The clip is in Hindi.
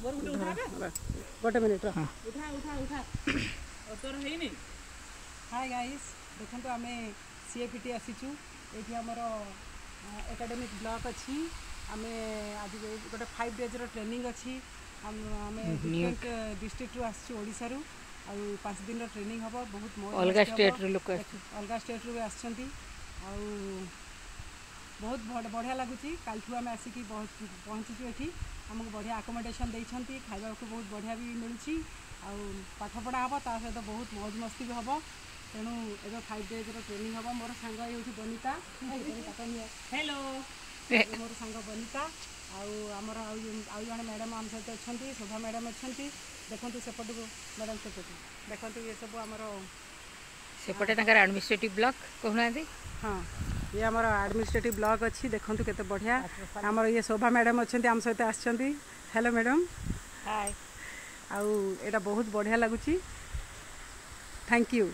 गोटे मिनिट उठा उठा उठा तोर है हाय गाइस देखो आम सीएपीटी आसीचु ये आमर एकेडमिक ब्लॉक अच्छी आम आज गोटे 5 डेज ट्रेनिंग अच्छी आम डिफरेंट डिस्ट्रिक्ट रू आसछी रू आ 5 दिन ट्रेनिंग हम बहुत अलग स्टेट लोक अलग स्टेट रू आसछंती आ बहुत बढ़िया लगुच कल आम आसिक पहुँचीचु ये आमको बढ़िया आकोमोडेशन देती खावा को बहुत बढ़िया भी मिलूँ आठपढ़ा हम ता सहित बहुत मौज मस्ती भी हम तेणु ए 5 डेज ट्रेनिंग हम मोर सांग ये बनिता हेलो मोर सांग बनिता आमर आउ जड़े मैडम आम सहित अच्छा शोभा मैडम अच्छा देखो सेपट को मैडम सेपट देखो ये सब आमर सेपटे एडमिनिस्ट्रेटिव ब्लॉक कहना हाँ ये आमर एडमिनिस्ट्रेटिव ब्लॉक अच्छी देखो केते बढ़िया आमर ये शोभा मैडम अच्छा आम सहित आसछंती हेलो मैडम हाय आउ एटा बहुत बढ़िया लगुच थैंक यू।